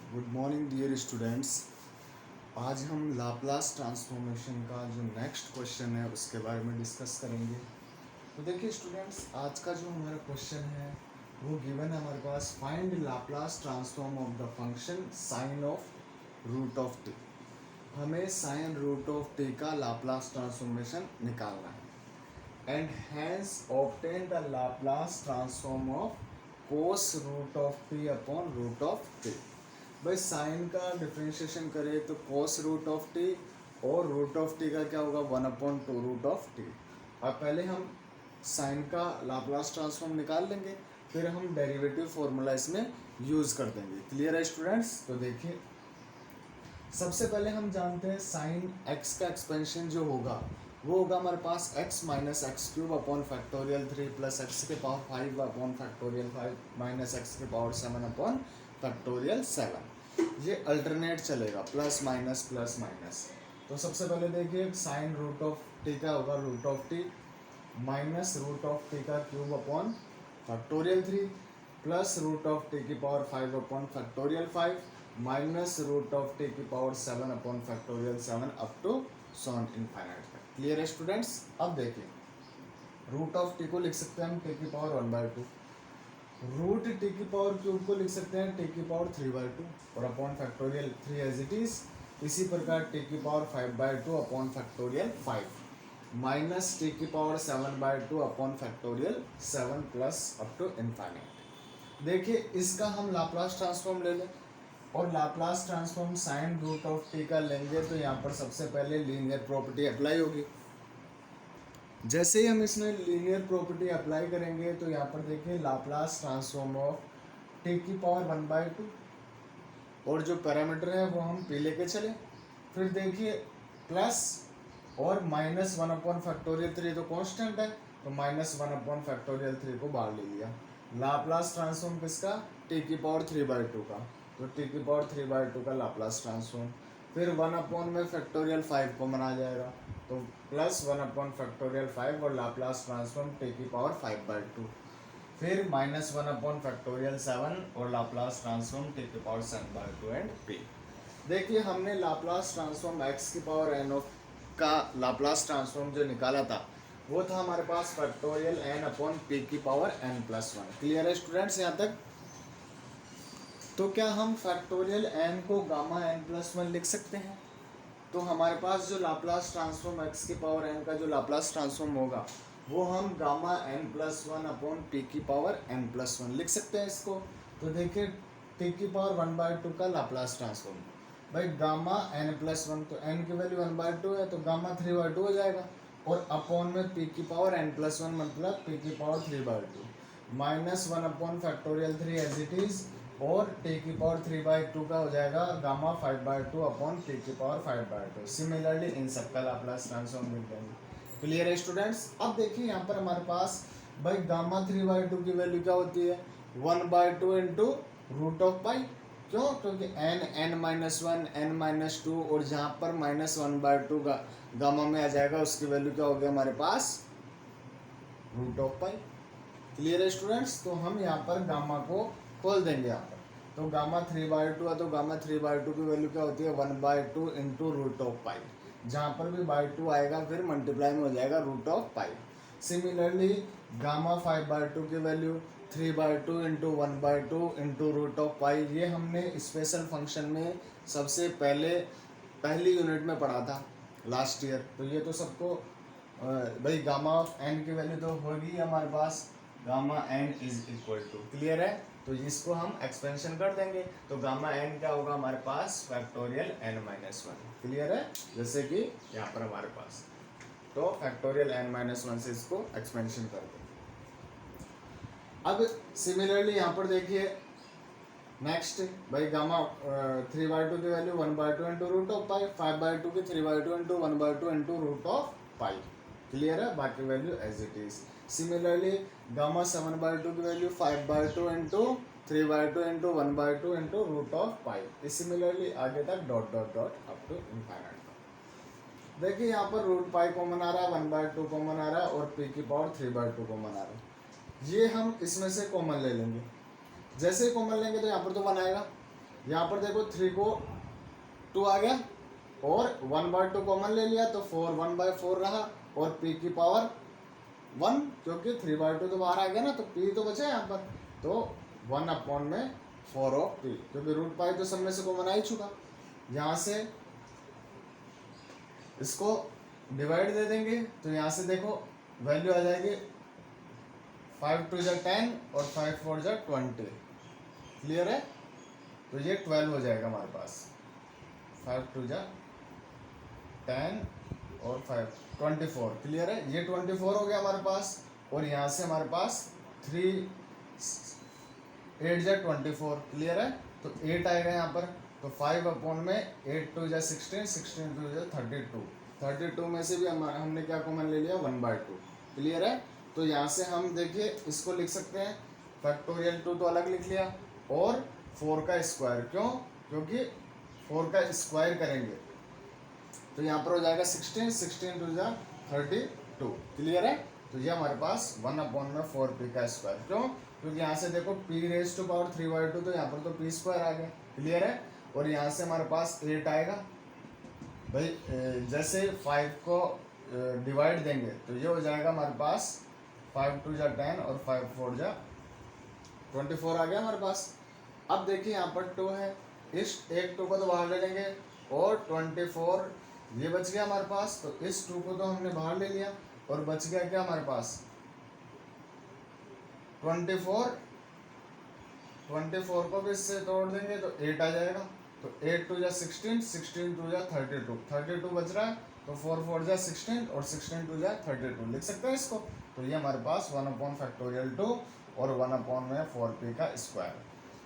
Good morning dear students. आज हम Laplace transformation का जो नेक्स्ट क्वेश्चन है उसके बारे में डिस्कस करेंगे। तो देखिए स्टूडेंट्स, आज का जो हमारा क्वेश्चन है वो गिवन है हमारे पास, find Laplace transform of the function sine of root of t. हमें साइन रूट ऑफ टी का लाप्लास ट्रांसफॉर्मेशन निकालना है and hence obtain the Laplace transform of cos root of t upon root of t. भाई sine का differentiation करें तो cos root of t और root of t का क्या होगा, 1/2 रूट ऑफ टी। अब पहले हम साइन का लाप्लास ट्रांसफॉर्म निकाल लेंगे, फिर हम डेरिवेटिव फॉर्मूला इसमें यूज़ कर देंगे। क्लियर है स्टूडेंट्स? तो देखिए, सबसे पहले हम जानते हैं साइन एक्स का एक्सपेंशन जो होगा वो होगा हमारे पास x minus x cube upon factorial 3 plus x के power 5 upon factorial 5 minus x के पावर 7 अपॉन फैक्टोरियल 7। ये अल्टरनेट चलेगा, प्लस माइनस। तो सबसे पहले देखिए, साइन रूट ऑफ टी का होगा root of t minus root of t का cube upon factorial 3 plus root of t की power 5 upon factorial 5 minus root of t की power 7 upon factorial 7 up to सॉन इनफाइनाइट तक। Clear है students? अब देखिए, रूट ऑफ टी को लिख सकते हैं हम टी की पावर 1/2, रूट टी की पावर क्यूब को लिख सकते हैं टी की पावर 3/2 और upon factorial 3 as it is. इसी प्रकार टी की power 5/2 upon factorial 5 minus t की power 7/2 upon factorial 7 plus up to infinite. देखिए, इसका हम लाप्लास ट्रांसफॉर्म ले लें और Laplace transform sine root of t का लेंगे तो यहाँ पर सबसे पहले लीनियर प्रॉपर्टी अप्लाई होगी। जैसे ही हम इसमें लीनियर प्रॉपर्टी अप्लाई करेंगे तो यहाँ पर देखिए, लाप्लास ट्रांसफॉर्म ऑफ टी की पावर 1/2 और जो पैरामीटर है वो हम पी लेके चले। फिर देखिए, प्लस और माइनस 1/3 तो कांस्टेंट है, तो -1/3 को बाहर ले लिया। लाप्लास ट्रांसफॉर्म किसका? टी की पावर 3/2 का, तो टी की पावर 3/2 का लाप्लास ट्रांसफॉर्म। फिर 1 में फैक्टोरियल 5 को मना जाएगा, तो प्लस 1/5 और लाप्लास ट्रांसफॉर्म टी की पावर 5/2। फिर -1/फैक्टोरियल 7 और लाप्लास ट्रांसफॉर्म टी की पावर 7/2 एंड पी। देखिए, हमने लाप्लास ट्रांसफॉर्म एक्स की पावर एन ऑफ का लाप्लास ट्रांसफॉर्म जो निकाला था वो था हमारे पास फैक्टोरियल एन अपॉन पी की पावर n+1। क्लियर है स्टूडेंट्स यहाँ तक? तो क्या हम फैक्टोरियल एन को गामा n+1 लिख सकते हैं? तो हमारे पास जो लाप्लास ट्रांसफॉर्म एक्स की पावर एन का जो लाप्लास ट्रांसफॉर्म होगा वो हम गामा n+1 अपॉन पी की पावर n+1 लिख सकते हैं इसको। तो देखिए, टी की पावर 1/2 का लाप्लास ट्रांसफॉर्म, भाई गामा n+1, तो n की वैल्यू 1/2 है तो गामा 3/2 हो जाएगा, और अपॉन में पी की पावर n+1 मतलब पी की power 3/2 -1 upon factorial 3 as it is, और टी की पावर 3/2 का हो जाएगा गामा 5/2 अपॉन टी की पावर 5/2। सिमिलरली इन सब का लाप्लास ट्रांसफॉर्म लिख देंगे। क्लियर है स्टूडेंट्स? अब देखिए, यहाँ पर हमारे पास भाई गामा 3/2 की वैल्यू क्या होती है, 1/2 इंटू रूट ऑफ पाई। क्यों? क्योंकि n-1 n-2 और जहाँ पर -1/2 का गामा में आ जाएगा उसकी वैल्यू क्या होगी हमारे पास, रूट ऑफ पाई। क्लियर है स्टूडेंट्स? तो हम यहाँ पर गामा को खोल देंगे यहाँ पर, तो गामा 3/2 है तो गामा 3/2 की वैल्यू क्या होती है, 1/2 इंटू रूट ऑफ पाई। जहाँ पर भी /2 आएगा फिर मल्टीप्लाई में हो जाएगा root of pi. Similarly gamma 5/2 की value 3/2 into 1/2 into root of pi. ये हमने स्पेशल फंक्शन में सबसे पहली यूनिट में पढ़ा था लास्ट ईयर। तो ये तो सबको भाई गामा ऑफ एन की वैल्यू तो होगी हमारे पास, gamma n is equal to, clear है? तो इसको हम एक्सपेंशन कर देंगे तो गामा एन क्या होगा हमारे पास, फैक्टोरियल n-1। क्लियर है? जैसे कि यहाँ पर हमारे पास, तो फैक्टोरियल n-1 से इसको एक्सपेंशन कर देंगे। अब सिमिलरली यहाँ पर देखिए, नेक्स्ट भाई गामा 3/2 की value 1/2 into root of pi, 5/2 की 3/2 into 1/2 into root of pi. Clear है? बाकी value as it is. Similarly gamma 7/2 की value 5/2 into 3/2 into 1/2 into root of pi. Similarly आगे तक dot dot dot up to infinite. देखिए, यहाँ पर root pi common आ रहा है, 1/2 कॉमन आ रहा है और पी की पावर 3/2 कॉमन आ रहा है। ये हम इसमें से कॉमन ले लेंगे। जैसे ही कॉमन लेंगे तो यहाँ पर तो 1 आएगा, यहाँ पर देखो 3 को 2 आ गया और 1/2 कॉमन ले लिया तो 4 1/4 रहा और p की पावर 1 क्योंकि 3/2 तो बाहर आ गया ना तो p तो बचा यहाँ पर तो 1/4 ऑफ p क्योंकि रूट पाई तो सब में से कॉमन आ ही चुका। यहाँ से इसको डिवाइड दे देंगे तो यहाँ से देखो वैल्यू आ जाएगी 5 2 जा 10 और 5 4 जा 20। क्लियर है? तो ये 12 हो जाएगा हमारे पास। 5 2 जा 10 और 5 24। क्लियर है? ये 24 हो गया हमारे पास और यहाँ से हमारे पास 3 8 जा 24। क्लियर है? तो 8 आएगा यहाँ पर तो 5 में 8 2 जा 16 16 2 जा 32 32 में से भी हमने क्या कॉमन ले लिया 1/2। क्लियर है? तो यहाँ से हम देखिए इसको लिख सकते हैं फैक्टोरियल 2 तो अलग लिख लिया और 4 का स्क्वायर। क्यों? क्योंकि 4 का स्क्वायर करेंगे तो यहाँ पर हो जाएगा 16 16 2 जा 32। क्लियर है? तो ये हमारे पास 1/4p का स्क्वायर। क्यों? क्योंकि यहाँ से देखो p रेज टू पावर 3/2 तो यहाँ पर तो p स्क्वायर आ गया। क्लियर है? और यहाँ से हमारे पास 8 आएगा भाई जैसे 5 को डिवाइड देंगे तो ये हो जाएगा हमारे पास 5 2 जा 10 और 5 4 जा 24 आ गया हमारे पास। अब देखिए यहाँ पर 2 है इस एक 2 को तो बाहर ले लेंगे और 24 ये बच गया हमारे पास तो इस 2 को तो हमने बाहर ले लिया और बच गया क्या हमारे पास 24 को भी इससे तोड़ देंगे तो 8 आ जाएगा तो 8 2 जा 16 16 2 जा 32 32 बच रहा है तो 4 4 जा 16 और 16 2 जा 32 लिख सकते हैं इसको। तो ये हमारे पास 1/2 और 1/4p का स्क्वायर।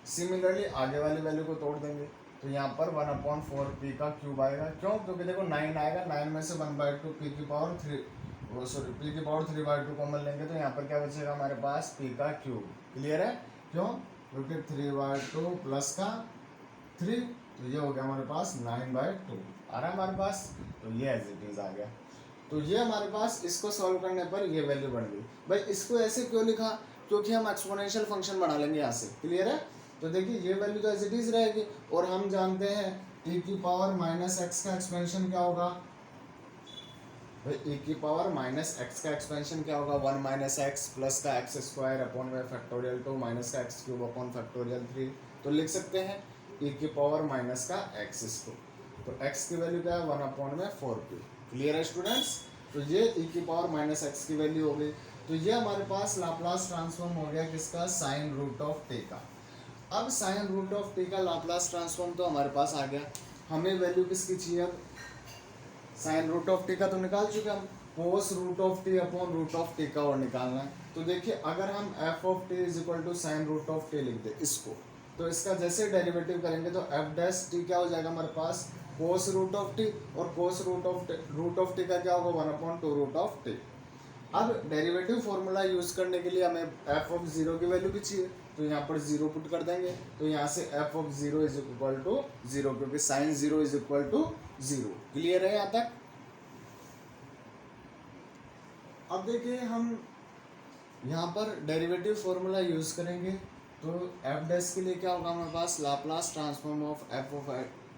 सिमिलरली आगे वाली वैल्यू को तोड़ देंगे तो यहाँ पर 1/4p का क्यूब आएगा। क्यों? क्योंकि देखो 9 आएगा 9 में से 1/2 p की पावर 3/2 कॉमन लेंगे तो यहाँ पर क्या बचेगा हमारे पास p का क्यूब। क्लियर है? क्यों? क्योंकि 3/2 प्लस का 3 तो ये हो गया हमारे पास 9/2 आ रहा है हमारे पास तो ये एज इट इज आ गया। तो ये हमारे पास इसको सॉल्व करने पर ये वैल्यू बन गई। भाई इसको ऐसे क्यों लिखा? क्योंकि हम एक्सपोनेंशियल फंक्शन बना लेंगे यहाँ से। क्लियर है? तो देखिए ये वैल्यू तो एज इट इज रहेगी और हम जानते हैं e की पावर -x का एक्सपेंशन क्या होगा भाई e की पावर -x का एक्सपेंशन क्या होगा 1 - x प्लस का x स्क्वायर अपॉन में फैक्टोरियल 2 माइनस का x क्यूब अपॉन फैक्टोरियल 3। तो लिख सकते हैं e की पावर माइनस का x इसको तो x की वैल्यू क्या है 1/4p। क्लियर है स्टूडेंट्स? तो ये e की पावर -x की वैल्यू हो गई। तो ये हमारे पास लाप्लास ट्रांसफॉर्म हो गया किसका साइन रूट ऑफ t का। अब साइन रूट ऑफ t का लाप्लास ट्रांसफॉर्म तो हमारे पास आ गया। हमें वैल्यू किसकी चाहिए अब साइन रूट ऑफ t का तो निकाल चुके हम cos root of t upon root of t का और निकालना है। तो देखिए अगर हम f of t is equal to sine root of t लिख दे इसको तो इसका जैसे डेरिवेटिव करेंगे तो f डैश t क्या हो जाएगा हमारे पास कोस रूट ऑफ t और कोस रूट ऑफ t का क्या होगा 1/2 रूट ऑफ t। अब डेरिवेटिव फॉर्मूला यूज करने के लिए हमें f ऑफ 0 की वैल्यू भी चाहिए तो यहाँ पर 0 पुट कर देंगे तो यहाँ से f of 0 is equal to 0 क्योंकि sine 0 is equal to 0। Clear है यहाँ तक? अब देखिए हम यहाँ पर डेरिवेटिव फॉर्मूला यूज करेंगे तो f डैश के लिए क्या होगा हमारे पास Laplace transform of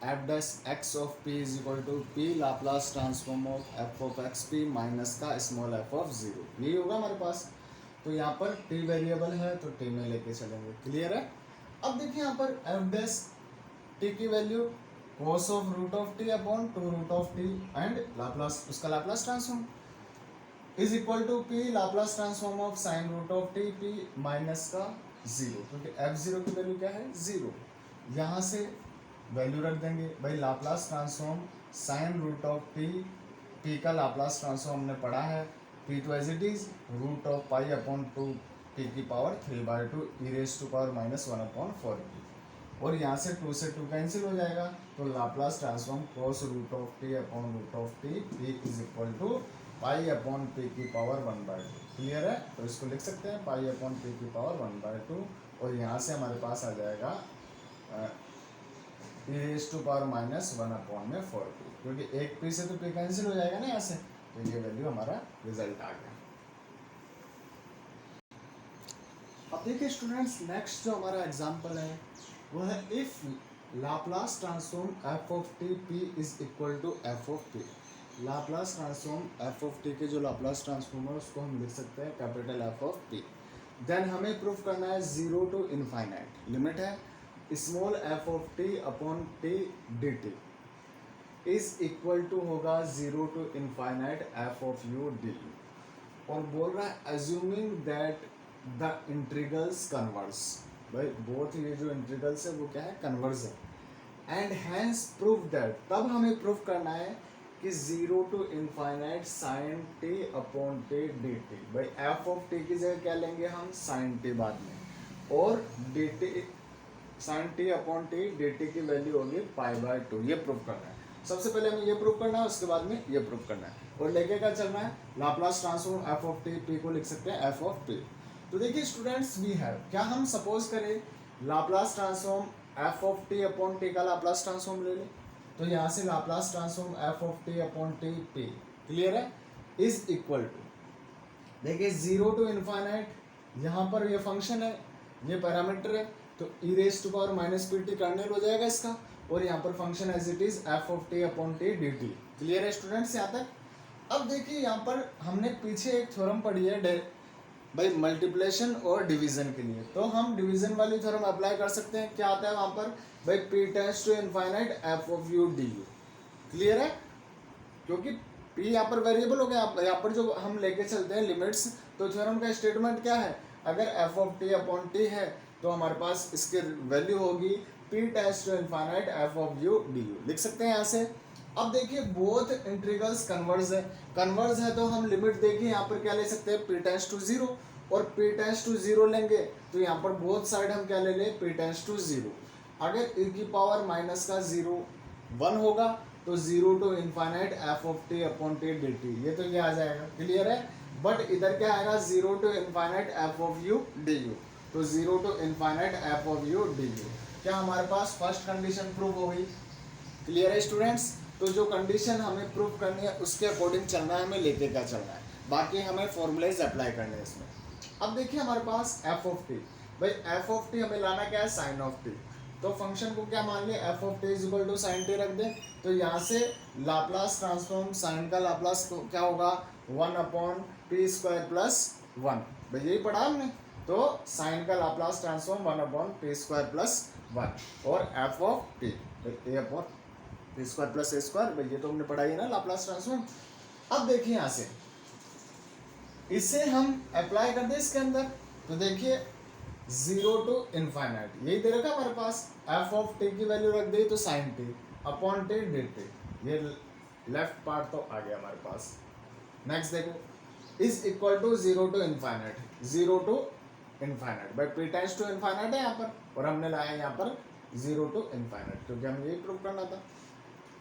f dash x of p is equal to p Laplace transform of f of x p minus का स्मॉल f ऑफ 0 यही होगा हमारे पास। तो यहाँ पर t वेरिएबल है तो t में लेके चलेंगे। क्लियर है? अब देखिए यहाँ पर f डैश t की value cos of root of t upon 2 root of t and Laplace उसका Laplace transform is equal to p Laplace transform of sine root of t p minus का 0 क्योंकि f0 की value क्या है 0। यहाँ से value रख देंगे भाई Laplace transform sine root of t p का लाप्लास ट्रांसफॉर्म हमने पढ़ा है p तो as it is root of pi upon 2 t की power 3/2 e raise to power -1/4p और यहाँ से 2 से 2 कैंसिल हो जाएगा तो Laplace transform cos root of t upon root of t p is equal to pi upon p की power 1/2। Clear है? तो इसको लिख सकते हैं पाई अपॉन p की पावर 1/2 और यहाँ से हमारे पास आ जाएगा e raise to power -1/4p क्योंकि एक p से तो p कैंसिल हो जाएगा ना यहाँ से तो ये वैल्यू हमारा रिजल्ट आ गया। अब देखिए स्टूडेंट्स नेक्स्ट जो हमारा एग्जाम्पल है वो है if Laplace transform f of t p is equal to f of p. Laplace transform f of t के जो लाप्लास ट्रांसफॉर्म है उसको हम लिख सकते हैं capital F of p. Then हमें प्रूफ करना है जीरो टू इनफाइनाइट, लिमिट है small f of t upon t d t is equal to होगा zero to infinite f of u d u. और बोल रहा है assuming that the integrals converse, भाई बोथ ये जो इंटीग्रल्स है वो क्या है, कन्वर्स है। एंड हैंस प्रूफ दैट, तब हमें प्रूफ करना है कि zero to infinite sine t upon t d t. भाई एफ ऑफ टी की जगह क्या लेंगे हम, साइन टी बाद में, और d t sine t upon t d t की वैल्यू होगी पाई बाय टू। ये प्रूफ करना है, सबसे पहले हमें ये प्रूफ करना है, उसके बाद में ये प्रूफ करना है। और लेके क्या चलना है, Laplace transform f of t P को लिख सकते हैं एफ ऑफ पी। तो देखिए स्टूडेंट्स वी हैव, क्या हम सपोज करें Laplace transform f of t upon t का लाप्लास ट्रांसफॉर्म ले लें, तो यहाँ से Laplace transform f of t upon t p clear है, इज इक्वल टू, देखिए जीरो टू इनफाइनाइट, यहाँ पर ये फंक्शन है, ये पैरामीटर है, तो e raise to power minus p t kernel हो जाएगा इसका, और यहाँ पर function as it is f of t upon t d T. Clear है स्टूडेंट्स यहाँ तक। अब देखिए यहाँ पर हमने पीछे एक थ्योरम पढ़ी है भाई मल्टीप्लिकेशन और डिवीजन के लिए, तो हम डिवीजन वाली थ्योरम अप्लाई कर सकते हैं। क्या आता है वहाँ पर, भाई p tends to infinite f of u d u. Clear है, क्योंकि पी यहाँ पर वेरिएबल हो गया, यहाँ पर जो हम लेके चलते हैं लिमिट्स, तो थ्योरम का स्टेटमेंट क्या है, अगर f of t upon t है तो हमारे पास इसकी वैल्यू होगी p tends to infinite f of u d u, लिख सकते हैं यहाँ से। अब देखिए बोथ इंटीग्रल्स कन्वर्ज है, कन्वर्ज है तो हम लिमिट देखिए यहाँ पर क्या ले सकते हैं, पी टेंड्स टू जीरो, और पी टेंड्स टू जीरो लेंगे तो यहाँ पर बोथ साइड हम क्या ले लें, पी टेंड्स टू जीरो। अगर e की पावर माइनस का जीरो वन होगा तो zero to infinite f of t upon t d t, ये तो ये आ जाएगा। क्लियर है, बट इधर क्या आएगा, zero to infinite f of u d u, तो zero to infinite f of u d u. क्या हमारे पास फर्स्ट कंडीशन प्रूव हो गई। क्लियर है स्टूडेंट्स, तो जो कंडीशन हमें प्रूव करनी है उसके अकॉर्डिंग चलना है, हमें लेके क्या चलना है, बाकी हमें फॉर्मूलेज अप्लाई करने हैं इसमें। अब देखिए हमारे पास एफ ऑफ टी, भाई एफ ऑफ टी हमें लाना क्या है, साइन ऑफ टी, तो फंक्शन को क्या मान लिया, f of t is equal to sine t रख दें, तो यहाँ से लाप्लास ट्रांसफॉर्म साइन का लाप्लास क्या होगा, one upon p square plus one, भाई यही पढ़ा हमने, तो साइन का Laplace transform one upon p square plus one, और f of T A upon p square plus a square, भाई ये तो हमने पढ़ा ही ना लाप्लास ट्रांसफॉर्म। अब देखिए यहाँ से इसे हम अप्लाई कर दें इसके अंदर, तो देखिए जीरो टू इनफाइनाइट यही दे रखा हमारे पास, एफ ऑफ टी की वैल्यू रख दी तो sine t upon t d t, ये लेफ्ट पार्ट तो आ गया हमारे पास। नेक्स्ट देखो is equal to zero to infinite, zero to infinite, by p tends to infinite है यहाँ पर, और हमने लाया यहाँ पर जीरो टू इनफाइनाइट, क्योंकि हमें यही प्रूव करना था।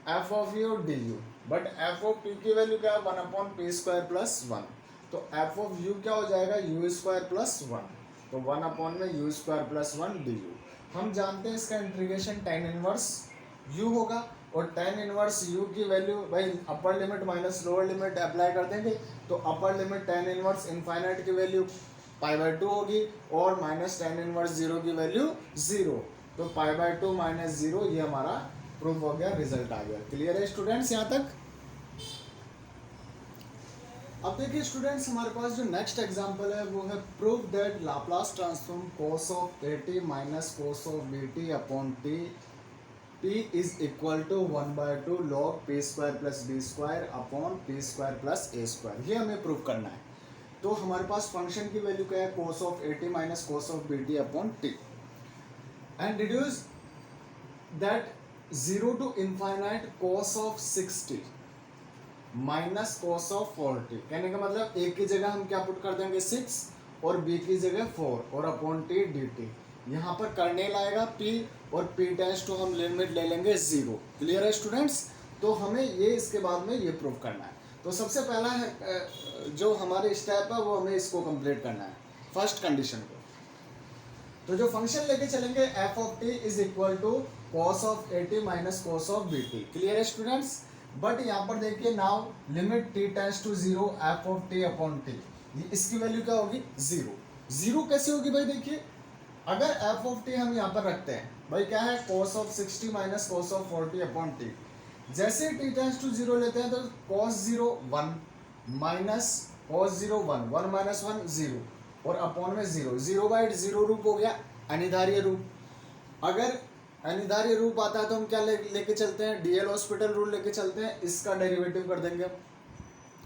F of u d you, but F of P की वैल्यू क्या है, one upon p square plus one, तो एफ ऑफ यू क्या हो जाएगा, यू स्क्वायर प्लस वन, तो वन अपॉन में u square plus one D you. हम जानते हैं इसका इंटीग्रेशन टेन इनवर्स यू होगा, और टेन इनवर्स यू की वैल्यू भाई upper limit minus lower limit apply कर देंगे, तो upper limit tan inverse infinite की वैल्यू पाई बाय टू होगी, और माइनस टेन इनवर्स जीरो की वैल्यू जीरो, तो पाई बाय टू माइनस जीरो, ये हमारा प्रूफ हो गया, रिजल्ट आ गया। क्लियर है स्टूडेंट्स यहाँ तक। अब देखिए स्टूडेंट्स हमारे पास जो नेक्स्ट एग्जांपल है वो है proof that Laplace transform cos of a t minus cos of b t upon t p is equal to one by two log p square plus b square upon p square plus a square, ये हमें proof करना है। तो हमारे पास function की value क्या है, cos of a t minus cos of b t upon t, and deduce that zero to infinite cos of 60 minus cos of 40, कहने का मतलब एक की जगह हम क्या पुट कर देंगे 6 और बी की जगह 4 और अपॉन टी डी टी, यहाँ पर कर्नेल आएगा p और p टेंड्स टू हम लिमिट ले लेंगे 0। क्लियर है स्टूडेंट्स, तो हमें ये इसके बाद में ये प्रूव करना है। तो सबसे पहला है जो हमारे स्टेप है वो हमें इसको कंप्लीट करना है, फर्स्ट कंडीशन को। तो जो फंक्शन लेके चलेंगे f of t is equal to cos of a t minus cos of b t. Clear है स्टूडेंट्स, बट यहाँ पर देखिए now limit t tends to zero f of t upon t, इसकी वैल्यू क्या होगी, zero. Zero कैसे होगी भाई, देखिए अगर एफ ऑफ टी हम यहाँ पर रखते हैं, भाई क्या है, cos of 60 minus cos of 40 upon T. जैसे टी टेंड्स टू जीरो लेते हैं तो cos 0 1 माइनस cos 0 1, 1 माइनस 1 0 और अपॉन में 0, 0/0 रूप हो गया अनिधार्य रूप। अगर अनिधार्य रूप आता है तो हम क्या लेके चलते हैं, डीएल हॉस्पिटल रूल लेके चलते हैं, इसका डेरिवेटिव कर देंगे।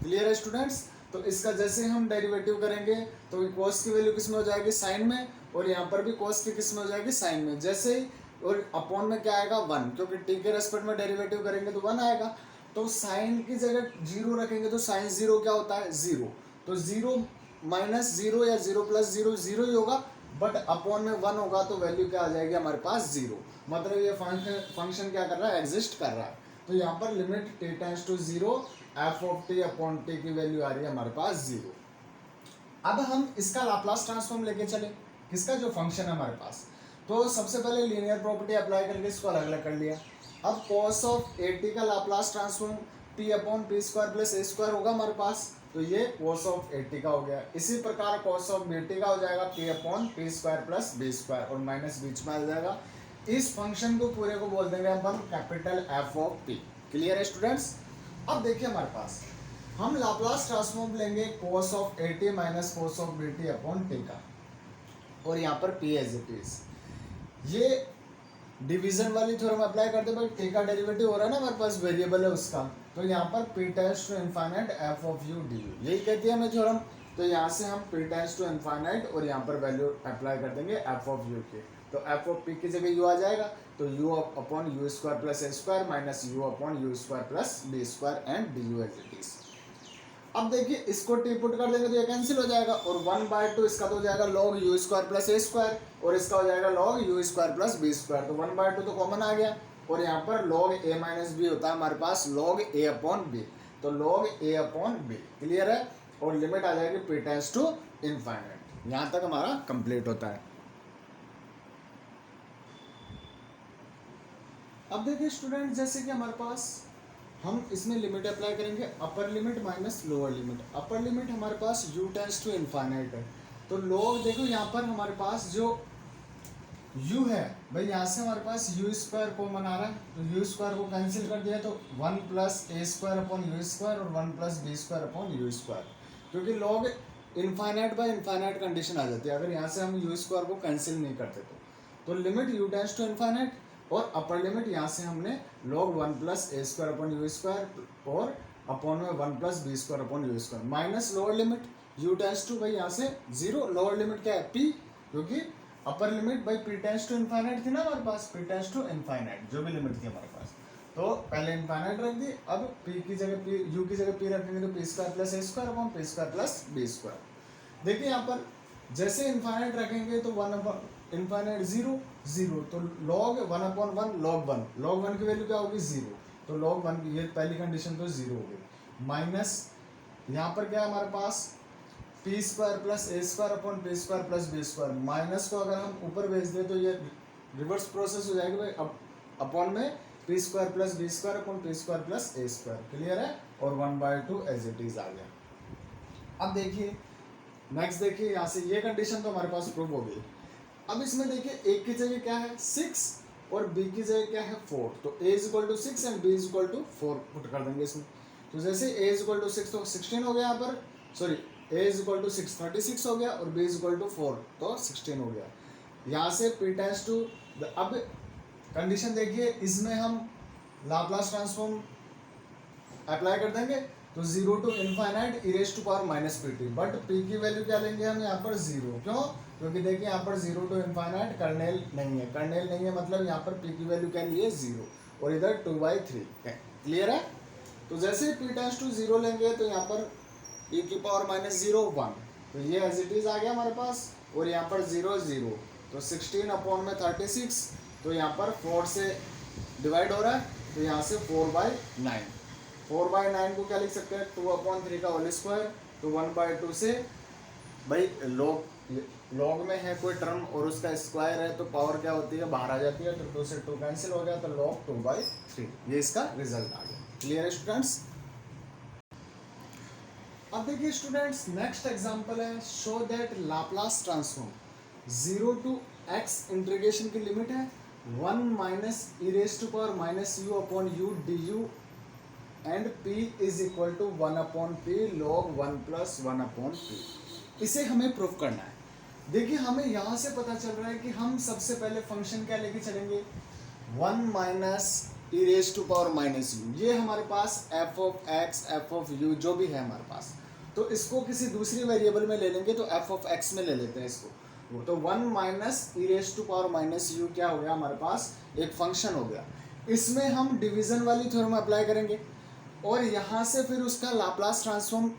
क्लियर है स्टूडेंट्स? तो इसका जैसे हम डेरिवेटिव करेंगे तो cos की वैल्यू किस में हो जाएगी, साइन में, और यहाँ पर भी cos की किस में हो जाएगी, साइन में। जैसे ही और अपॉन में क्या आएगा 1, क्योंकि t के रेस्पेक्ट में डेरिवेटिव करेंगे तो 1 आएगा। तो साइन की जगह 0 रखेंगे तो साइन 0 क्या होता है, 0। तो 0 माइनस 0 या 0 प्लस 0 0 ही होगा, बट अपॉन में 1 होगा तो वैल्यू क्या आ जाएगी हमारे पास, 0। मतलब ये फंक्शन क्या कर रहा है, एग्जिस्ट कर रहा है। तो यहाँ पर limit t tends to 0 f of t upon t की वैल्यू आ रही है हमारे पास 0। अब हम इसका लाप्लास ट्रांसफॉर्म लेके चले, किसका, जो फंक्शन है हमारे पास। तो सबसे पहले लीनियर प्रॉपर्टी अप्लाई करके इसको अलग अलग कर लिया। अब cos ऑफ ए टी का Laplace transform p upon p square plus a square होगा हमारे पास, तो ये cos ऑफ ए टी का हो गया। इसी प्रकार cos ऑफ बी टी का हो जाएगा p upon p square plus b square, और माइनस बीच में आ जाएगा। इस फंक्शन को पूरे को बोल देंगे हम capital F of p. Clear है स्टूडेंट्स? अब देखिए हमारे पास हम लाप्लास ट्रांसफॉर्म लेंगे cos of a t minus cos of b t upon t का, और यहाँ पर p एज इट इज। ये डिवीजन वाली थ्योरम अप्लाई करते हैं, टी का डेरिवेटिव हो रहा है ना हमारे पास, वेरिएबल है उसका, तो यहाँ पर p tends to infinite f of u du, यही कहती है हमें थ्योरम। तो यहाँ से हम p टेंड्स टू इनफाइनाइट और यहाँ पर वैल्यू अप्लाई कर देंगे f ऑफ u के। तो f ऑफ p की जगह u आ जाएगा, तो u upon u square plus a square minus u upon u square plus b square and du as it is. अब देखिए इसको टी पुट कर देंगे तो ये कैंसिल हो जाएगा, और 1/2 इसका तो हो जाएगा log u square plus a square, और इसका हो जाएगा log u square plus b square. तो 1/2 तो कॉमन आ गया, और यहाँ पर log a माइनस बी होता है हमारे पास log a अपॉन बी, तो log a upon b. Clear है? और लिमिट आ जाएगी p टेंड्स टू इनफाइनाइट। यहाँ तक हमारा कंप्लीट होता है। अब देखिए स्टूडेंट, जैसे कि हमारे पास हम इसमें लिमिट अप्लाई करेंगे, upper limit minus lower limit. Upper limit हमारे पास u टेंड्स टू इनफाइनाइट है, तो लोग देखो यहाँ पर हमारे पास जो u है, भाई यहाँ से हमारे पास u स्क्वायर कॉमन आ रहा है, तो u स्क्वायर को कैंसिल कर दिया, तो 1 plus a square upon u square और 1 plus b square upon u square, क्योंकि log infinite by infinite condition आ जाती है अगर यहाँ से हम यू स्क्वायर को कैंसिल नहीं करते तो limit u tends to infinite, और अपर लिमिट यहाँ से हमने log 1 plus a square upon u square और अपॉन में 1 plus b square upon u square minus lower limit u tends to, भाई यहाँ से 0, लोअर लिमिट क्या है p, क्योंकि अपर लिमिट भाई p टेंड्स टू इनफाइनाइट थी ना हमारे पास, p टेंड्स टू इनफाइनाइट जो भी लिमिट थी हमारे पास, तो पहले इनफाइनाइट रख दी। अब p की जगह p, u की जगह p रखेंगे तो p square plus a square upon p square plus b square. देखिए यहाँ पर जैसे इनफाइनाइट रखेंगे तो 1 अपॉन इनफाइनाइट 0 0, तो log 1 अपॉन 1 log 1 की वैल्यू क्या होगी, 0, तो log 1 की ये पहली कंडीशन तो 0 हो गई, माइनस यहाँ पर क्या है हमारे पास p square plus a square upon p square plus b square. Minus को अगर हम ऊपर भेज दें तो ये रिवर्स प्रोसेस हो जाएगी भाई, अपॉन में p square plus b square upon p square plus a square. Clear है? और 1/2 एज इट इज आ गया। अब देखिए नेक्स्ट, देखिए यहाँ से ये कंडीशन तो हमारे पास प्रूव हो गई। अब इसमें देखिए a की जगह क्या है 6 और b की जगह क्या है 4, तो a is equal to 6 and b is equal to 4 put कर देंगे इसमें। तो जैसे a इज इक्वल टू 6 तो 16 हो गया यहाँ पर, sorry a is equal to 6 36 हो गया, और b इज इक्वल टू 4 तो 16 हो गया। यहाँ से p टेंड्स टू, अब कंडीशन देखिए इसमें हम लाप्लास ट्रांसफॉर्म अप्लाई कर देंगे, तो 0 to infinite e raise to power minus p t, but p की वैल्यू क्या लेंगे हम यहाँ पर 0, क्यों? क्योंकि देखिए यहाँ पर 0 टू इनफाइनाइट कर्नेल नहीं है, कर्नेल नहीं है मतलब यहाँ पर p की वैल्यू क्या लिए 0, और इधर 2/3। क्लियर है? तो जैसे p टेंड्स टू 0 लेंगे तो यहाँ पर e की पावर माइनस 0 1, तो ये एज इट इज आ गया हमारे पास, और यहाँ पर 0 0, तो 16 अपॉन में 36, तो यहाँ पर 4 से डिवाइड हो रहा है, तो यहाँ से 4/9, 4/9 को क्या लिख सकते हैं 2/3 का होल स्क्वायर, तो 1/2 से भाई लॉग में है कोई टर्म और उसका स्क्वायर है तो पावर क्या होती है बाहर आ जाती है, तो 2 से 2 कैंसिल हो गया, तो log 2/3, ये इसका रिजल्ट आ गया। क्लियर है स्टूडेंट्स? अब देखिए स्टूडेंट्स नेक्स्ट एग्जांपल है, show that Laplace transform 0 to x integration की लिमिट है 1 minus e raise to power minus u upon u d u and p is equal to 1 upon p log 1 plus 1 upon p. इसे हमें proof करना है। देखिए हमें यहाँ से पता चल रहा है कि हम सबसे पहले फंक्शन क्या लेके चलेंगे 1 minus e raise to power minus u, ये हमारे पास f of x f of u जो भी है हमारे पास, तो इसको किसी दूसरी वेरिएबल में ले लेंगे, तो एफ ऑफ एक्स में ले लेते हैं इसको। तो 1 minus e raise to power minus u क्या हो गया हमारे पास, एक फंक्शन हो गया। इसमें हम डिवीजन वाली थ्योरम अप्लाई करेंगे और यहाँ से फिर उसका लाप्लास ट्रांसफॉर्म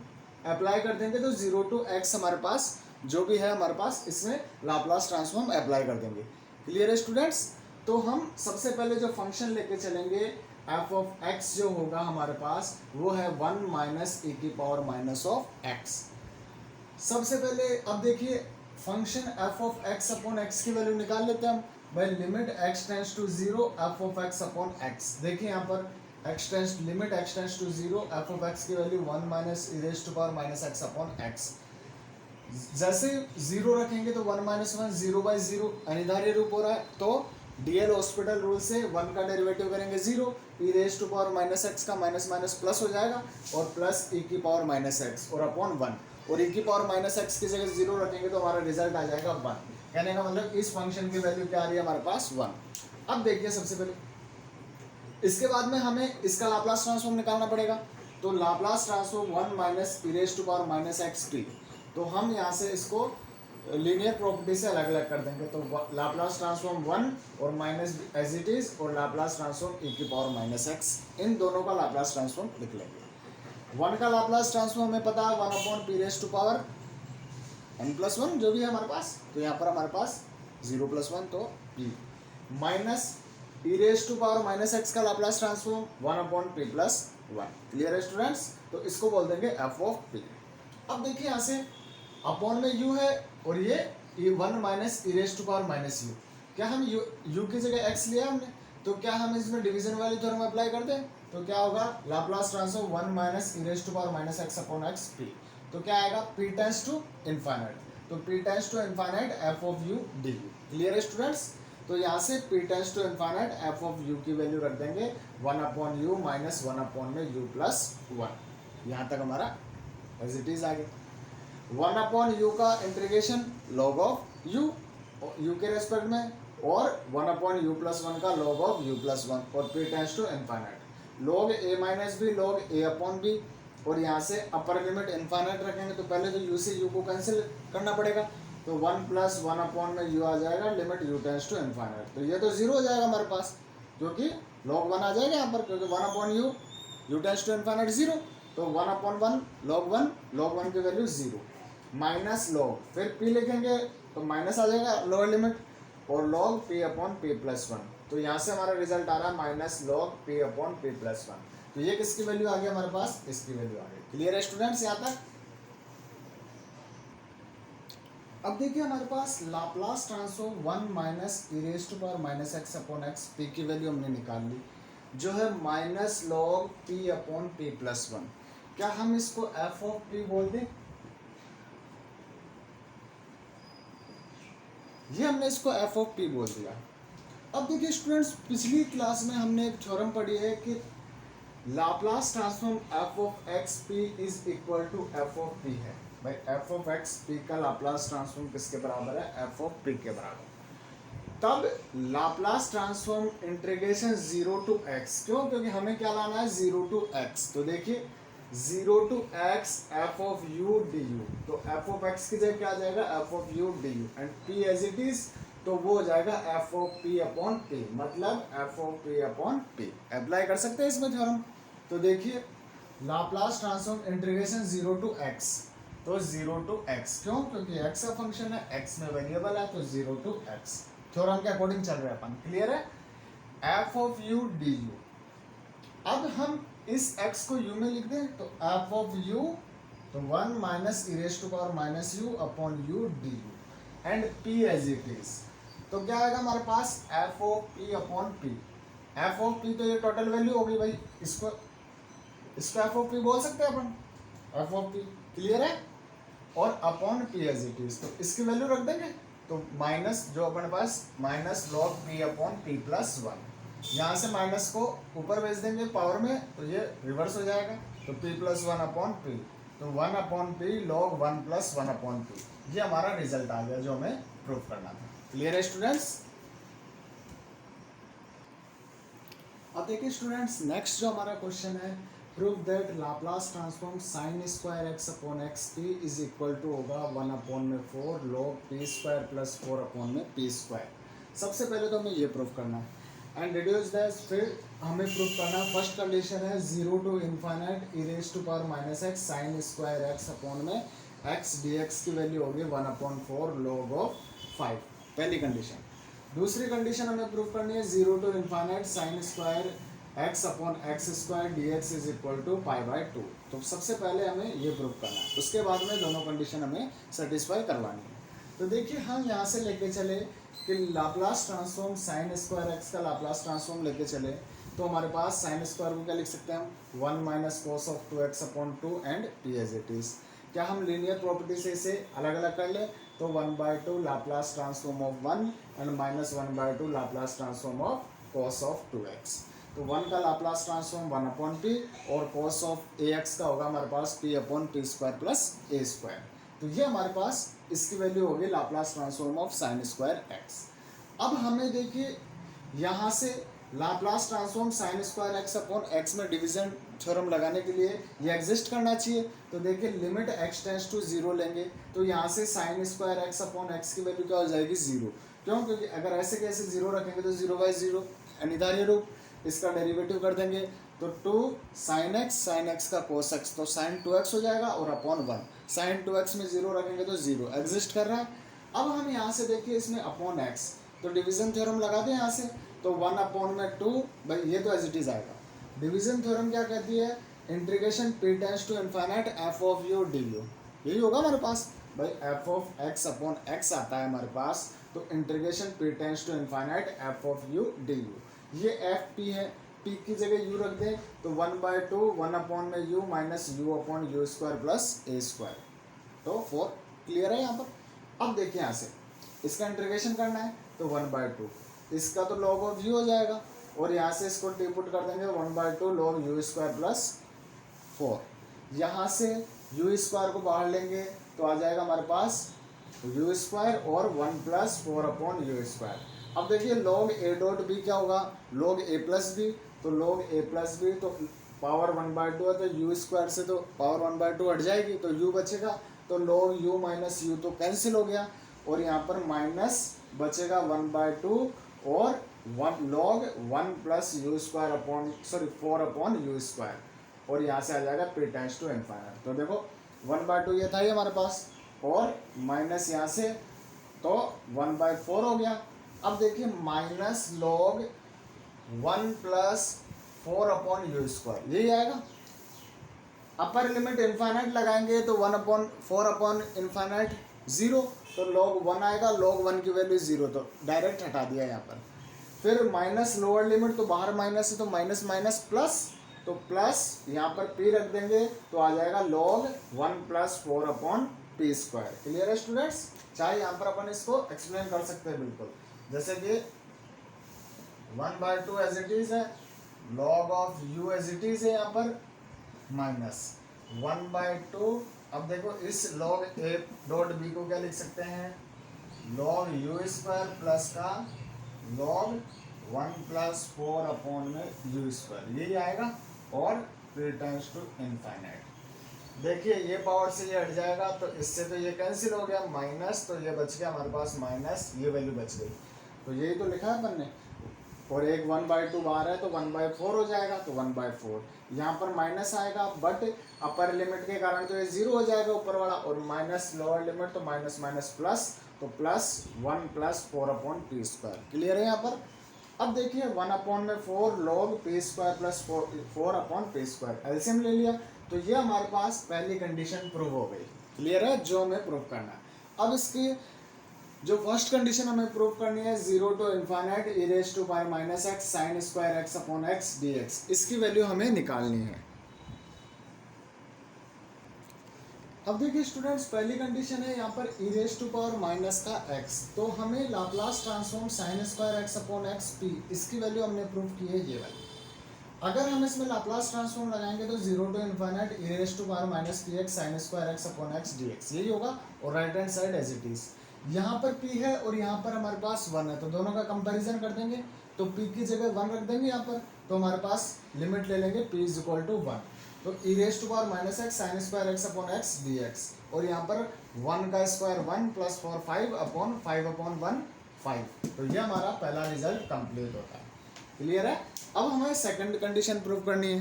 अप्लाई कर देंगे, तो 0 टू x हमारे पास जो भी है हमारे पास इसमें लाप्लास ट्रांसफॉर्म अप्लाई कर देंगे। क्लियर है स्टूडेंट्स? तो हम सबसे पहले जो फंक्शन लेके चलेंगे f ऑफ x जो होगा हमारे पास वो है 1 माइनस ई की पावर माइनस ऑफ x। सबसे पहले अब देखिए function f of x upon x की वैल्यू निकाल लेते हैं हम by limit x tends to 0 f of x upon x। देखिए यहाँ पर limit x tends to 0 f of x की value 1 minus e raise to power minus x upon x। जैसे 0 रखेंगे तो 1 माइनस 1 0 बाई 0 अनिवार्य रूप हो रहा है, तो डीएल हॉस्पिटल रूल से 1 का डेरिवेटिव करेंगे 0, e raise to power minus x का माइनस माइनस प्लस हो जाएगा और प्लस ई की पावर माइनस एक्स और अपॉन 1, और ई की पावर माइनस एक्स की जगह 0 रखेंगे तो हमारा रिजल्ट आ जाएगा 1। कहने का मतलब इस फंक्शन की वैल्यू क्या आ रही है हमारे पास 1। अब देखिए सबसे पहले इसके बाद में हमें इसका लाप्लास ट्रांसफॉर्म निकालना पड़ेगा, तो Laplace transform 1 minus e raise to power minus x p, तो हम यहाँ से इसको लीनियर प्रॉपर्टी से अलग अलग कर देंगे, तो लाप्लास ट्रांसफॉर्म 1 और माइनस एज इट इज और लाप्लास ट्रांसफॉर्म ई की पावर माइनस एक्स, इन दोनों का लाप्लास ट्रांसफॉर्म लिख लेंगे। 1 का लाप्लास ट्रांसफॉर्म हमें पता है 1 upon p raise to power n plus 1 जो भी है हमारे पास, तो यहाँ पर हमारे पास 0 प्लस 1 तो p minus e raise to power minus x का Laplace transform 1 upon p plus 1। Clear है स्टूडेंट्स? तो इसको बोल देंगे एफ ऑफ पी। अब देखिए यहाँ से अपॉन में u है और ये 1 minus e raise to power minus u, क्या हम u की जगह x लिया हमने, तो क्या हम इसमें डिवीजन वाली थ्योरम अप्लाई कर दें, तो क्या होगा Laplace transform 1 minus e raise to power minus x upon x p, तो क्या आएगा p टेंड्स टू इनफाइनाइट, तो p tends to infinite f of u d u. Clear है स्टूडेंट्स? तो यहाँ से p tends to infinite f of u की value रख देंगे 1 अपॉन u माइनस 1 अपॉन में u प्लस 1। यहाँ तक हमारा एज इट इज आ गया। 1 अपॉन यू का इंटीग्रेशन लॉग ऑफ यू के रेस्पेक्ट में, और 1 अपॉन यू प्लस 1 का लॉग ऑफ यू प्लस 1, और p tends to infinite log a minus b log a upon b, और यहाँ से अपर लिमिट इनफाइनाइट रखेंगे तो पहले तो u से u को कैंसिल करना पड़ेगा, तो 1 प्लस 1 अपॉन में u आ जाएगा limit u tends to infinite, तो ये तो 0 हो जाएगा हमारे पास, क्योंकि लॉग 1 आ जाएगा यहाँ पर, क्योंकि 1 upon u tends to infinite 0, तो 1 अपॉन 1 लॉग 1 की वैल्यू 0 माइनस लॉग, फिर p लिखेंगे तो माइनस आ जाएगा लोअर लिमिट, और log p upon p plus 1, तो यहाँ से हमारा रिजल्ट आ रहा है minus log p upon p plus 1। तो ये किसकी वैल्यू आ गई हमारे पास, इसकी वैल्यू आ गई। क्लियर है स्टूडेंट्स यहाँ तक? अब देखिए हमारे पास Laplace transform 1 minus e raise to power minus x upon x p की वैल्यू हमने निकाल ली, जो है minus log p upon p plus 1। क्या हम इसको f ऑफ p बोल दें? ये हमने इसको f ऑफ p बोल दिया। अब देखिए स्टूडेंट्स, पिछली क्लास में हमने एक थ्योरम पढ़ी है कि Laplace transform f of x p is equal to f of p है। भाई f ऑफ x p का लाप्लास ट्रांसफॉर्म किसके बराबर है, f ऑफ p के बराबर। तब Laplace transform integration 0 to x, क्यों? क्योंकि हमें क्या लाना है 0 टू x, तो देखिए 0 to x f of u du, तो f ऑफ x की जगह क्या आ जाएगा f of u du, and p as it is, तो वो हो जाएगा f of p upon p, मतलब f of p upon p। Apply कर सकते हैं इसमें थ्योरम। तो देखिए Laplace transform integration 0 to x, तो 0 टू x, क्यों? क्योंकि x का फंक्शन है, x में वेरिएबल है, तो 0 टू x थ्योरम के अकॉर्डिंग चल रहे हैं अपन। क्लियर है? f ऑफ u du, अब हम इस x को u में लिख दें, तो f ऑफ u, तो 1 minus e raise to power minus u upon u du, and p as it is, तो क्या आएगा हमारे पास f of p upon p। f of p तो ये टोटल वैल्यू होगी भाई, इसको f ऑफ p बोल सकते हैं अपन, f ऑफ p। क्लियर है? और upon p as it is, तो इसकी वैल्यू रख देंगे, तो माइनस जो अपने पास minus log p upon p plus one, यहाँ से माइनस को ऊपर भेज देंगे पावर में तो ये रिवर्स हो जाएगा, तो p plus one upon p, तो one upon p log one plus one upon p, ये हमारा रिजल्ट आ गया जो हमें प्रूव करना था। क्लियर है स्टूडेंट्स? अब देखिए स्टूडेंट्स, नेक्स्ट जो हमारा क्वेश्चन है, prove that Laplace transform sine square x upon x p is equal to होगा वन अपॉन में four log p square plus four upon में पी स्क्वायर। सबसे पहले तो हमें ये प्रूव करना है एंड रिड्यूस दैट, फिर हमें प्रूव करना फर्स्ट कंडीशन है zero to infinite e raise to power minus x sine square x upon में एक्स डी एक्स की वैल्यू होगी one upon four log of five, पहली कंडीशन। दूसरी कंडीशन हमें प्रूव करनी है zero to infinite sine square x upon x square d x is equal to pi by two. तो सबसे पहले हमें ये प्रूव करना है, उसके बाद में दोनों कंडीशन हमें सेटिस्फाई करवानी है। तो देखिए हम यहाँ से लेके चले कि Laplace transform sine square x का लाप्लास ट्रांसफॉर्म लेके चले, तो हमारे पास साइन स्क्वायर को क्या लिख सकते हैं हम, one minus cos of two x upon two and p as it is. क्या हम लीनियर प्रॉपर्टी से इसे अलग अलग कर ले, तो one by two Laplace transform of one and minus one by two Laplace transform of cos of two x. तो वन का Laplace transform one upon p और कोस ऑफ ए एक्स का होगा हमारे पास p upon p square plus a square. तो ये हमारे पास इसकी वैल्यू होगी Laplace transform of sine square x. अब हमें देखिए यहाँ से Laplace transform sine square x upon x में डिवीजन थ्योरम लगाने के लिए ये एग्जिस्ट करना चाहिए। तो देखिए limit x tends to zero लेंगे तो यहाँ से sine square x upon x की वैल्यू क्या हो जाएगी जीरो। क्यों? क्योंकि अगर ऐसे कैसे जीरो रखेंगे तो जीरो बाई जीरो अनिवार्य रूप, इसका डेरिवेटिव कर देंगे तो टू साइन एक्स का कोस एक्स, तो साइन टू एक्स हो जाएगा और upon one, sign to x में जीरो रखेंगे तो जीरो एग्जिस्ट कर रहा है। अब हम यहाँ से देखिए इसमें अपॉन एक्स, तो डिवीजन थ्योरम लगा दें यहाँ से, तो वन अपॉन में टू, भाई ये तो एज इट इज आएगा। डिवीजन थ्योरम क्या कहती है, integration p tends to infinite f of u d u, यही होगा हमारे पास। भाई f of x upon x आता है हमारे पास, तो integration p tends to infinite f of u d u, ये एफ पी है, पी की जगह यू रख दें तो one by two one upon में u minus u upon u square plus a square, तो फोर। क्लियर है यहाँ पर? अब देखिए यहाँ से इसका इंटीग्रेशन करना है तो वन बाई टू, इसका तो लॉग ऑफ यू हो जाएगा और यहाँ से इसको टी पुट कर देंगे one by to log u square plus four. यहाँ से यू स्क्वायर को बाहर लेंगे तो आ जाएगा हमारे पास यू स्क्वायर और one plus four upon u square. अब देखिए लॉग ए डॉट बी क्या होगा, लॉग ए प्लस बी, तो लॉग ए प्लस बी तो पावर वन बाई टू है तो यू स्क्वायर से तो पावर वन बाई टू हट जाएगी तो यू बचेगा, तो लॉग यू माइनस यू तो कैंसिल हो गया और यहाँ पर माइनस बचेगा वन बाई टू और one log one plus you square upon sorry four upon u square, और यहाँ से आ जाएगा पी टेंड्स टू इनफाइनाइट। तो देखो वन बाई टू ये था ये हमारे पास और माइनस यहाँ से तो वन बाई फोर हो गया। अब देखिए minus log one plus four upon u square, यही आएगा। अपर लिमिट इनफाइनाइट लगाएंगे तो one upon four upon infinite zero, तो लॉग वन आएगा, लॉग वन की वैल्यू जीरो, तो डायरेक्ट हटा दिया यहाँ पर। फिर माइनस लोअर लिमिट, तो बाहर माइनस है तो माइनस माइनस प्लस, तो प्लस यहाँ पर पी रख देंगे तो आ जाएगा log one plus four upon p square. Clear है स्टूडेंट्स? चाहे यहाँ पर अपन इसको एक्सप्लेन कर सकते हैं बिल्कुल, जैसे कि one by two as it is है, log of u as it is है यहाँ पर माइनस वन बाई टू। अब देखो इस लॉग ए डॉट बी को क्या लिख सकते हैं, लॉग यू स्क्वायर प्लस का log one plus four upon में यू स्क्वायर, यही आएगा और पी टेंड्स टू इनफाइनाइट। देखिए ये पावर से ये हट जाएगा तो इससे तो ये कैंसिल हो गया माइनस, तो ये बच गया हमारे पास माइनस, ये वैल्यू बच गई, तो यही तो लिखा है अपन ने। और एक वन बाई टू बाहर है तो वन बाई फोर हो जाएगा, तो वन बाई फोर यहाँ पर माइनस आएगा, बट अपर लिमिट के कारण तो ये जीरो हो जाएगा ऊपर वाला, और माइनस लोअर लिमिट तो माइनस माइनस प्लस, तो plus one plus four upon p square. Clear है यहाँ पर? अब देखिए वन अपॉन में four log p square plus four upon p square, LCM ले लिया, तो ये हमारे पास पहली कंडीशन प्रूव हो गई। क्लियर है? जो हमें प्रूव करना है। अब इसकी जो फर्स्ट कंडीशन हमें प्रूव करनी है zero to infinite e raise to power minus x sine square x upon x d x, इसकी वैल्यू हमें निकालनी है। अब देखिए स्टूडेंट्स, पहली कंडीशन है यहाँ पर e raise to power minus का x, तो हमें Laplace transform sine square x upon x p, इसकी वैल्यू हमने प्रूव की है ये वाली। अगर हम इसमें लाप्लास ट्रांसफॉर्म लगाएंगे तो 0 to infinite e raise to power minus p x sine square x upon x d x, यही होगा। और right hand side as it is, यहाँ पर p है और यहाँ पर हमारे पास 1 है, तो दोनों का कंपेरिजन कर देंगे, तो p की जगह 1 रख देंगे यहाँ पर, तो हमारे पास लिमिट ले लेंगे p इज इक्वल टू 1, तो e raise to power minus x sine square x upon x d x, और यहाँ पर 1 का स्क्वायर 1 प्लस 4 5 अपॉन 5 अपॉन 1 5, तो ये हमारा पहला रिजल्ट कंप्लीट होता है। क्लियर है। अब हमें सेकंड कंडीशन प्रूव करनी है।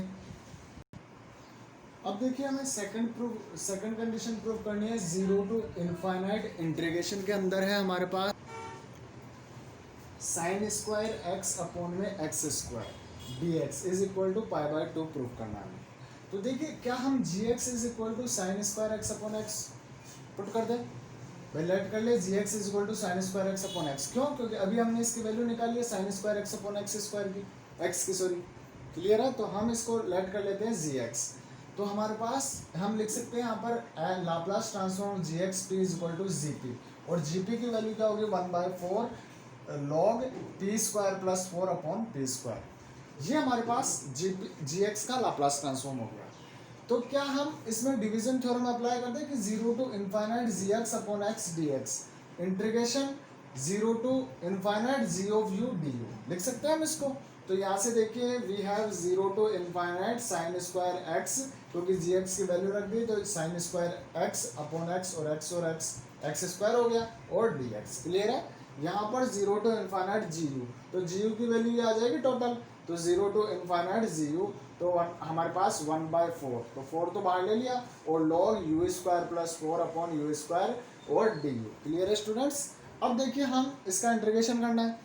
अब देखिए हमें सेकंड कंडीशन प्रूव करनी है। 0 टू इनफाइनाइट इंटीग्रेशन के अंदर है हमारे पास साइन स्क्वायर एक्स अपॉन में x square d x is equal to pi by 2 prove करना है। तो देखिए क्या हम g x is equal to sine square x upon x put कर दें, भाई लेट कर ले g x is equal to sine square x upon x, क्यों? क्योंकि अभी हमने इसकी वैल्यू निकाली है sine square x upon x square की, एक्स की सॉरी। क्लियर है। तो हम इसको लेट कर लेते हैं जी एक्स, तो हमारे पास हम लिख सकते हैं यहाँ पर Laplace transform g x p is equal to g p, और जी पी की वैल्यू क्या होगी 1/4 log p square plus 4 upon p square, ये हमारे पास जी एक्स का लाप्लास ट्रांसफॉर्म हो गया। तो क्या हम इसमें डिवीजन थ्योरम अप्लाई करते हैं कि 0 to infinite g x upon x d x integration 0 to infinite g of u d u, लिख सकते हैं हम इसको। तो यहाँ से देखिए we have 0 to infinite sine square x, क्योंकि जी एक्स की वैल्यू रख दी तो sine square x upon x और एक्स स्क्वायर हो गया और डी एक्स। क्लियर है। यहाँ पर 0 टू इनफाइनाइट जी यू, तो जी यू की वैल्यू ये आ जाएगी टोटल, तो 0 टू इनफाइनाइट जी यू, तो हमारे पास 1/4, तो 4 तो बाहर ले लिया, और log u square plus 4 upon u square और डी यू। क्लियर है स्टूडेंट्स। अब देखिए हम इसका इंटीग्रेशन करना है,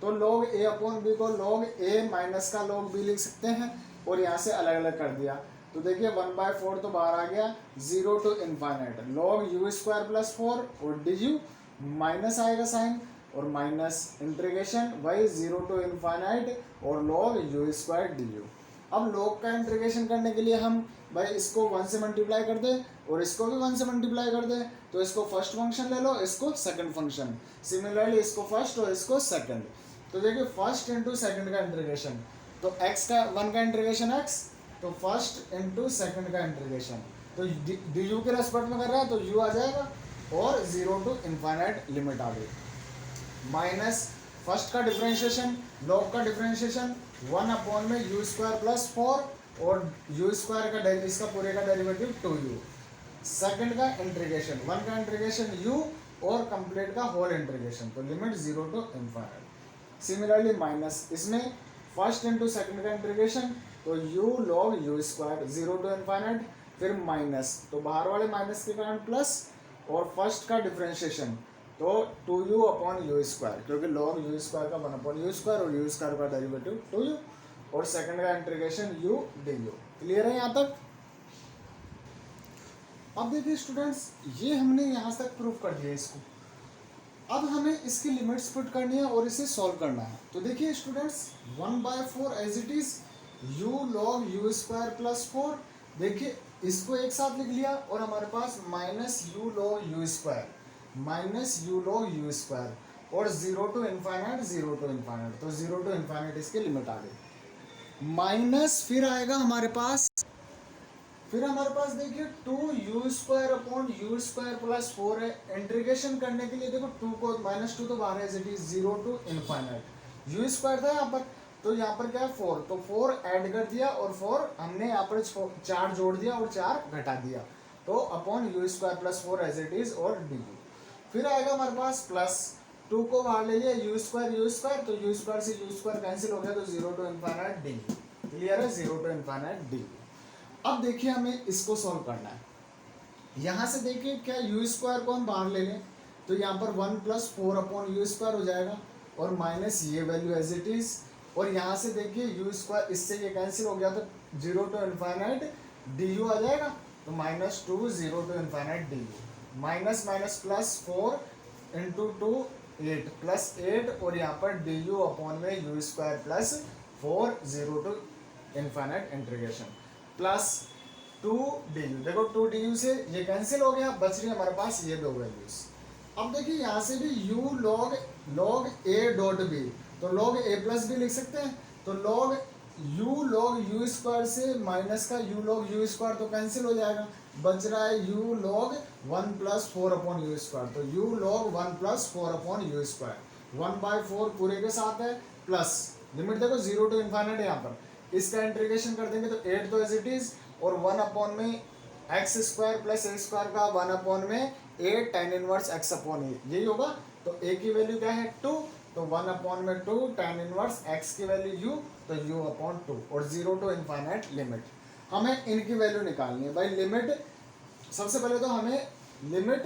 तो लॉग ए अपॉन बी को लॉग ए माइनस का लॉग बी लिख सकते हैं, और यहाँ से अलग अलग कर दिया, तो देखिए 1/4 तो बाहर आ गया, 0 to infinite log u square plus 4 और डी यू, माइनस आएगा साइन और माइनस इंटीग्रेशन वही 0 टू इनफाइनाइट और log u square d u. अब लॉग का इंटीग्रेशन करने के लिए हम भाई इसको 1 से मल्टीप्लाई कर दे और इसको भी 1 से मल्टीप्लाई कर दे, तो इसको फर्स्ट फंक्शन ले लो, इसको सेकंड फंक्शन, सिमिलरली इसको फर्स्ट और इसको सेकंड। तो देखिए फर्स्ट इंटू सेकंड का इंटीग्रेशन, तो एक्स का 1 का इंटीग्रेशन एक्स, तो फर्स्ट इंटू सेकंड का इंटीग्रेशन, तो डी यू के रेस्पेक्ट में कर रहा है तो यू आ जाएगा, और 0 टू इनफाइनाइट लिमिट आ गई, माइनस फर्स्ट का डिफरेंशिएशन लॉग का डिफरेंशिएशन 1 अपॉन में यू स्क्वायर प्लस 4 और यू स्क्वायर का इसका पूरे का डेरिवेटिव 2u, सेकंड का इंटीग्रेशन 1 का इंटीग्रेशन u और कंप्लीट का होल इंटीग्रेशन, तो limit 0 to infinite. Similarly minus इसमें फर्स्ट इंटू सेकंड का इंटीग्रेशन, तो u log u square 0 to infinite, फिर माइनस, तो बाहर वाले माइनस के कारण प्लस, और फर्स्ट का डिफरेंशिएशन तो 2u अपॉन यू स्क्वायर, क्योंकि लॉग यू स्क्वायर का 1 अपॉन यू स्क्वायर और यू स्क्वायर का डेरिवेटिव 2u, और सेकंड का इंटीग्रेशन u du। क्लियर है यहाँ तक। अब देखिए स्टूडेंट्स, ये हमने यहाँ तक प्रूफ कर दिया इसको, अब हमें इसकी लिमिट्स पुट करनी है और इसे सॉल्व करना है। तो देखिए students 1/4 as it is u log u square plus 4, देखिए इसको एक साथ लिख लिया, और हमारे पास minus u log u square minus u log u square, और 0 टू इनफाइनाइट 0 टू इनफाइनाइट, तो 0 टू इनफाइनाइट इसकी लिमिट आ गई, माइनस फिर आएगा हमारे पास, फिर हमारे पास देखिए 2u square upon u square plus 4 है। इंटीग्रेशन करने के लिए देखो 2 को -2 तो बाहर है, as it is 0 to infinite, u square था यहाँ पर, तो यहाँ पर क्या है 4, तो 4 ऐड कर दिया और 4 हमने यहाँ पर 4 जोड़ दिया और 4 घटा दिया, तो upon u square plus 4 as it is और डी यू। फिर आएगा हमारे पास प्लस 2 को बाहर ले लिया यू स्क्वायर, तो यू स्क्वायर से यू स्क्वायर कैंसिल हो गया, तो 0 to infinite d u. Clear है, 0 टू इनफाइनाइट डी यू। अब देखिए हमें इसको सॉल्व करना है। यहाँ से देखिए क्या यू स्क्वायर को हम बाहर ले लें, तो यहाँ पर 1 प्लस 4 अपॉन यू स्क्वायर हो जाएगा, और माइनस ये वैल्यू एज इट इज, और यहाँ से देखिए यू स्क्वायर इससे ये कैंसिल हो गया, तो 0 टू इनफाइनाइट डी यू आ जाएगा, तो -2 0 to infinite d u, minus minus plus 4 into 2 8 plus 8, और यहाँ पर डी यू अपॉन में u square plus 4 0 to infinite integration, plus two d u, देखो टू डी यू से ये कैंसिल हो गया, बच रही है हमारे पास ये दो वैल्यूज। अब देखिए यहाँ से भी u log a dot b, तो log a प्लस बी लिख सकते हैं, तो log u स्क्वायर से माइनस का u log u स्क्वायर तो कैंसिल हो जाएगा, बच रहा है u log 1 plus 4 upon u square, तो u log 1 plus 4 upon u square, 1/4 पूरे के साथ है, प्लस लिमिट देखो 0 टू इन्फाइनाइट है यहाँ पर, इसका इंटीग्रेशन कर देंगे तो 8 तो एज इट इज, और 1 अपॉन में x square plus a square का 1 अपॉन में 8 tan इनवर्स x अपॉन ए, यही होगा। तो a की वैल्यू क्या है 2, तो 1 अपॉन में 2 tan इनवर्स x की वैल्यू u, तो u अपॉन 2, और 0 टू इन्फाइनाइट लिमिट। हमें इनकी वैल्यू निकालनी है भाई, लिमिट सबसे पहले तो हमें limit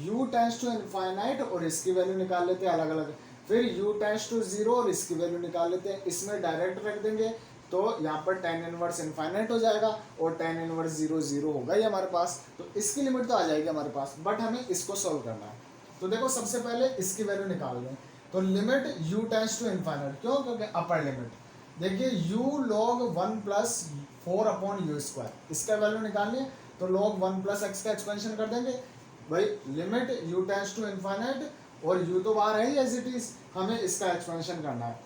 u tends to infinite और इसकी वैल्यू निकाल लेते हैं अलग अलग, फिर u टेंड्स टू 0 और इसकी वैल्यू निकाल लेते हैं, इसमें डायरेक्ट रख देंगे तो यहाँ पर tan इनवर्स इन्फाइनाइट हो जाएगा और tan इनवर्स 0 0 होगा ये हमारे पास, तो इसकी लिमिट तो आ जाएगी हमारे पास, बट हमें इसको सॉल्व करना है। तो देखो सबसे पहले इसकी वैल्यू निकाल लें, तो limit u tends to infinite, क्यों, क्योंकि अपर लिमिट, देखिए u log 1 plus 4 upon u square, इसका वैल्यू निकालिए, तो log 1 प्लस एक्स का एक्सपेंशन कर देंगे भाई, limit u tends to infinite और u तो बाहर है ही एज इट इज, हमें इसका एक्सपेंशन करना है।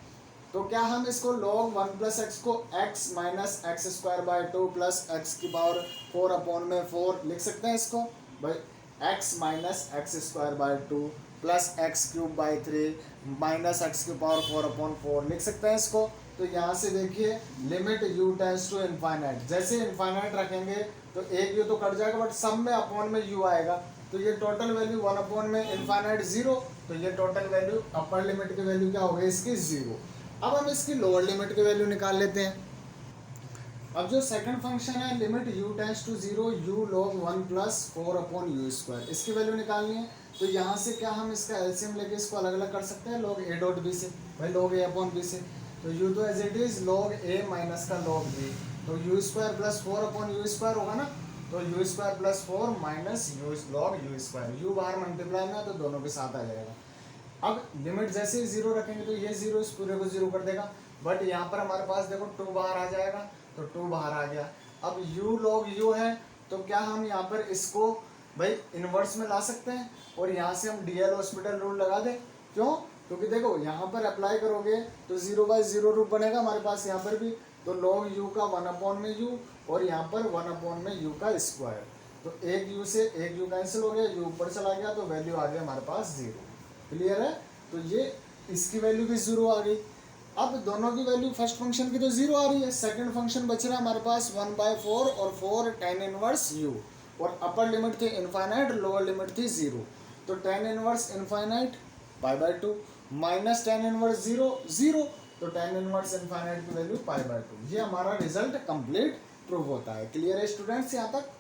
तो क्या हम इसको log 1 प्लस एक्स को x minus x square by 2 plus x की पावर 4 अपॉन में 4 लिख सकते हैं इसको भाई, x minus x square by 2 plus x cube by 3 minus x की पावर 4 अपॉन 4 लिख सकते हैं इसको। तो यहाँ से देखिए limit u tends to infinite, जैसे इन्फाइनाइट रखेंगे तो एक u तो कट जाएगा, बट सब में अपॉन में u आएगा, तो ये टोटल वैल्यू 1 अपॉन में इन्फाइनाइट 0, तो ये टोटल वैल्यू अपर लिमिट की वैल्यू क्या हो गई इसकी 0। अब हम इसकी लोअर लिमिट की वैल्यू निकाल लेते हैं। अब जो सेकंड फंक्शन है limit u tends to 0 u log 1 plus 4 upon u square, इसकी वैल्यू निकालनी है, तो यहाँ से क्या हम इसका एलसीएम लेके इसको अलग अलग कर सकते हैं log a डॉट b से, भाई log a अपॉन b से, तो u तो as it is log a minus का log b, तो u square plus 4 upon u square होगा ना, तो u square plus 4 minus u log u square, u बाहर मल्टीप्लाई में है तो दोनों के साथ आ जाएगा। अब लिमिट जैसे ही 0 रखेंगे तो ये 0 इस पूरे को 0 कर देगा, बट यहाँ पर हमारे पास देखो 2 बाहर आ जाएगा, तो 2 बाहर आ गया। अब u log u है, तो क्या हम यहाँ पर इसको भाई इन्वर्स में ला सकते हैं और यहाँ से हम डीएल हॉस्पिटल रूल लगा दें, क्यों, क्योंकि देखो यहाँ पर अप्लाई करोगे तो 0/0 रूट बनेगा हमारे पास यहाँ पर भी, तो log u का 1 अपॉन में u और यहाँ पर 1 अपॉन में u का स्क्वायर, तो एक u से एक u कैंसिल हो गया, u ऊपर चला गया, तो वैल्यू आ गया हमारे पास 0। क्लियर है, तो ये इसकी वैल्यू भी 0 आ गई। अब दोनों की वैल्यू फर्स्ट फंक्शन की तो 0 आ रही है, सेकंड फंक्शन बच रहा है हमारे पास 1/4 और 4 tan इनवर्स u, और अपर लिमिट थी इनफाइनाइट, लोअर लिमिट थी 0, तो tan inverse infinite π/2 minus tan inverse 0 0, तो tan इनवर्स इनफाइनाइट की वैल्यू π/2, ये हमारा रिजल्ट कंप्लीट प्रूव होता है। क्लियर है स्टूडेंट्स यहाँ तक।